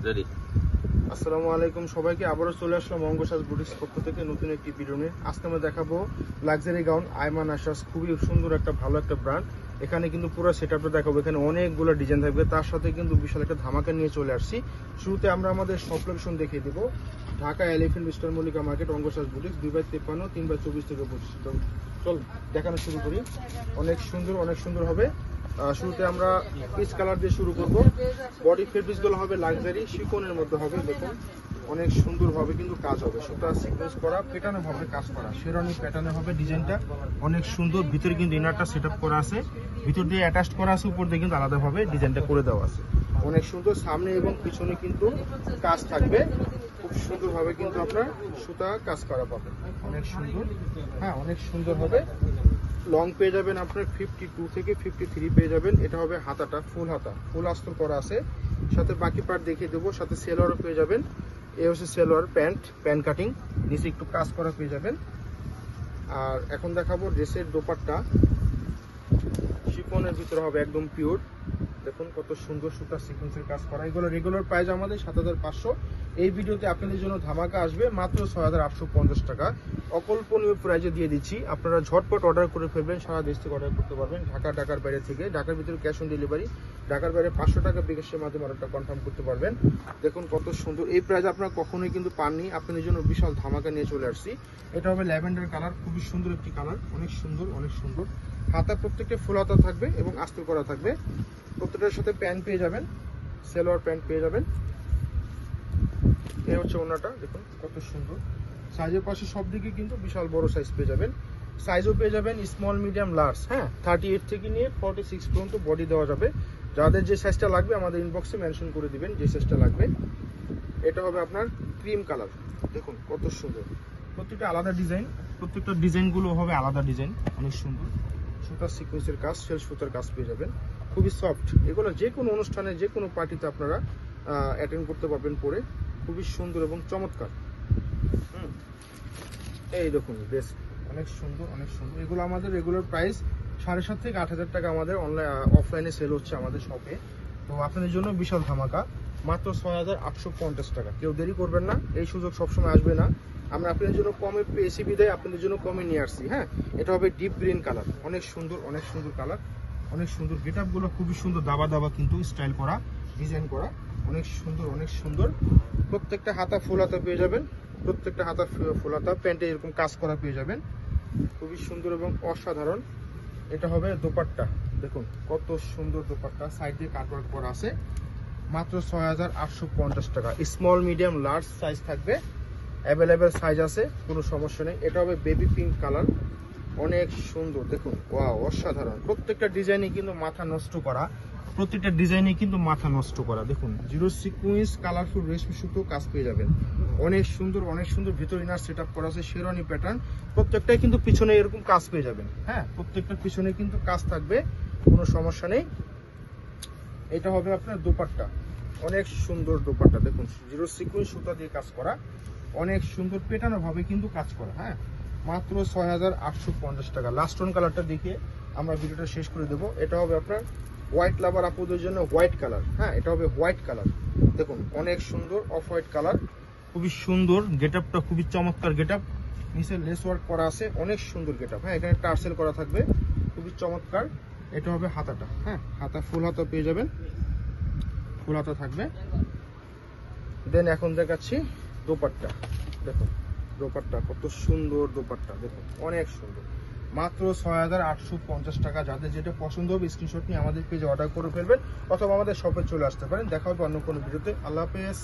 Ready. আসসালামু আলাইকুম সবাইকে, আবারও চলে আসলাম অঙ্গসাজ বুটিক্স পক্ষ থেকে নতুন একটি ভিডিও নিয়ে। আজকে আমরা দেখাবো লাক্সারি গাউন আইমান আশাস, খুবই সুন্দর একটা ভালো একটা ব্র্যান্ড। এখানে কিন্তু পুরো সেটআপটা দেখাবো, এখানে অনেকগুলো ডিজাইন থাকবে, তার সাথে কিন্তু বিশাল একটা ধামাকা নিয়ে চলে আসছি। শুরুতে আমরা আমাদের শপ লোকেশন দেখিয়ে দেবো, Dhaka elephant store Mallika market, Angasaj boutiques, 2/53, 3/24 থেকে 25। চল দেখানো শুরু করি। অনেক সুন্দর হবে। শুরুতে আমরা পিচ কালার দিয়ে শুরু করব। বডি ফেব্রিক্সগুলো হবে লাক্সারি শিফনের মধ্যে হবে। দেখুন অনেক সুন্দরভাবে কিন্তু কাজ হবে, সুতা সিকোয়েন্স করা, প্যাটার্নে ভাবে কাজ করা, শেরওয়ানি প্যাটার্নে হবে ডিজাইনটা অনেক সুন্দর। ভিতরে কিন্তু ইনারটা সেটআপ করা আছে, ভিতর দিয়ে অ্যাটাচ করা আছে, উপর দিয়ে কিন্তু আলাদাভাবে ডিজাইনটা করে দেওয়া আছে। অনেক সুন্দর, সামনে এবং পিছনে কিন্তু কাজ থাকবে, খুব সুন্দরভাবে কিন্তু আপনার সুতা কাজ করা পাবেন, অনেক সুন্দর। হ্যাঁ, অনেক সুন্দর হবে। লং পেয়ে যাবেন আপনার 52 থেকে 53 পেয়ে যাবেন। এটা হবে হাতাটা, ফুল হাতা, ফুল আস্তর করা আছে, সাথে বাকি পার্ট দেখিয়ে দেবো। সাথে সেলোয়ারও পেয়ে যাবেন। এই হচ্ছে সেলোয়ার, প্যান্ট কাটিং, নিচে একটু কাজ করা পেয়ে যাবেন। আর এখন দেখাবো ড্রেসের দোপাট্টা, শিফনের ভিতরে হবে একদম পিওর। দেখুন কত সুন্দর সুতা সিকোয়েন্সের কাজ করা। এগুলো রেগুলার প্রাইস আমাদের ৭৫০০। এই ভিডিওতে আপনাদের জন্য ধামাকা আসবে মাত্র ৬৮৫০ টাকা, অকল্পনীয় প্রাইজে দিয়ে দিচ্ছি। আপনারা ঝটপট অর্ডার করে ফেলবেন, সারা দেশ থেকে অর্ডার করতে পারবেন, ঢাকার বাইরে থেকে। ঢাকার ভিতরে ক্যাশ অন ডেলিভারি, ঢাকার বাইরে ৫০০ টাকা বিকাশের মাধ্যমে অর্ডারটা কনফার্ম করতে পারবেন। দেখুন কত সুন্দর, এই প্রাইজ আপনারা কখনোই কিন্তু পাননি, আপনাদের জন্য বিশাল ধামাকা নিয়ে চলে আসছি। এটা হবে ল্যাভেন্ডার কালার, খুবই সুন্দর একটি কালার, অনেক সুন্দর। হাতা প্রত্যেকটা ফুল হাতা থাকবে এবং আস্তর করা থাকবে। প্রত্যেকটার সাথে প্যান্ট পেয়ে যাবেন, সেলোয়ার প্যান্ট পেয়ে যাবেন। এই হচ্ছে ওনাটা, দেখুন কত সুন্দর। সাইজের পাশে সব দিকে কিন্তু বিশাল বড় সাইজ পেয়ে যাবেন। সাইজও পেয়ে যাবেন স্মল, মিডিয়াম, লার্জ। হ্যাঁ, 38 থেকে নিয়ে 46 পর্যন্ত বডি দেওয়া যাবে। যাদের যে সাইজটা লাগবে আমাদের ইনবক্সে মেনশন করে দিবেন যে সাইজটা লাগবে। এটা হবে আপনার ক্রিম কালার, দেখুন কত সুন্দর। প্রত্যেকটা আলাদা ডিজাইন, প্রত্যেকটা ডিজাইনগুলো হবে আলাদা ডিজাইন, অনেক সুন্দর। সুতার সিকোয়েন্সের কাজ, সেল সুতার কাজ পেয়ে যাবেন, খুবই সফট। এগুলো যে কোনো অনুষ্ঠানে, যে কোনো পার্টিতে আপনারা অ্যাটেন্ড করতে পারবেন পরে, খুবই সুন্দর এবং চমৎকার। এই দেখুন ড্রেস অনেক সুন্দর। এগুলো আমাদের রেগুলার প্রাইস ৭৫০০ থেকে ৮০০০ টাকা আমাদের অফলাইনে সেল হচ্ছে আমাদের শপে। তো আপনাদের জন্য বিশাল ধামাকা, মাত্র ৬৮৫০ টাকা। কেউ দেরি করবেন না, এই সুযোগ সবসময় আসবে না। আমরা আপনাদের জন্য কমে পেয়েছি বিদায় আপনাদের জন্য কমে নিয়ে আসছি। হ্যাঁ, এটা হবে ডিপ গ্রিন কালার, অনেক সুন্দর কালার, অনেক সুন্দর। গেট আপগুলো খুবই সুন্দর, দাবা কিন্তু স্টাইল করা, ডিজাইন করা, অনেক সুন্দর। প্রত্যেকটা হাতা ফুল হাতা পেয়ে যাবেন, প্রত্যেকটা হাতা ফুল হাতা, প্যান্টে এরকম কাজ করা পেয়ে যাবেন, খুবই সুন্দর এবং অসাধারণ। এটা হবে দোপাট্টা, দেখুন কত সুন্দর দোপাট্টা, সাইডে কাটওয়ার্ক করা আছে, মাত্র ৬৮৫০ টাকা। স্মল, মিডিয়াম, লার্জ সাইজ থাকবে, অ্যাভেলেবেল সাইজ আছে, কোনো সমস্যা নেই। এটা হবে বেবি পিঙ্ক কালার, অনেক সুন্দর, দেখুন ওয়াও, অসাধারণ। প্রত্যেকটা ডিজাইনে কিন্তু মাথা নষ্ট করা, দেখুন জিরো সিকুয়েন্স কালারফুল রেশমি সুতো কাজ পেয়ে যাবেন, অনেক সুন্দর। ভিতর ইনার সেট আপ করা আছে, শেরওয়ানি প্যাটার্ন, প্রত্যেকটাই কিন্তু পিছনে এরকম কাজ পেয়ে যাবেন। হ্যাঁ, প্রত্যেকটা পিছনে কিন্তু কাজ থাকবে, কোনো সমস্যা নেই। এটা হবে আপনার দোপাট্টা, অনেক সুন্দর দোপাট্টা, দেখুন জিরো সিকুয়েন্স সুতা দিয়ে কাজ করা, অনেক সুন্দর পেটানো ভাবে কিন্তু কাজ করা। হ্যাঁ, মাত্র ৬৮৫০ টাকা। লাস্ট ওয়ান কালারটা দেখিয়ে আমরা ভিডিওটা শেষ করে দেবো। এটা হবে আপনার হোয়াইট লাভার আপুদের জন্য হোয়াইট কালার। হ্যাঁ, এটা হবে হোয়াইট কালার, দেখুন অনেক সুন্দর, অফ হোয়াইট কালার, খুবই সুন্দর। গেট আপটা খুবই চমৎকার গেট আপ, নিচে লেস ওয়ার্ক করা আছে, অনেক সুন্দর গেট আপ। হ্যাঁ, এখানে টার্সেল করা থাকবে, খুবই চমৎকার। এটা হবে হাতাটা, হ্যাঁ হাতা ফুল হাতা পেয়ে যাবেন, ফুল হাতা থাকবে। দেন এখন দেখাচ্ছি দোপাট্টা, দেখুন দোপাট্টা কত সুন্দর, দোপাট্টা দেখুন অনেক সুন্দর, মাত্র ৬৮৫০ টাকা। যাদের যেটা পছন্দ হবে স্ক্রিনশট নিয়ে আমাদের পেজে অর্ডার করে ফেলবেন, অথবা আমাদের শপে চলে আসতে পারেন। দেখা হবে অন্য কোনো ভিডিওতে। আল্লাহ হাফেজ।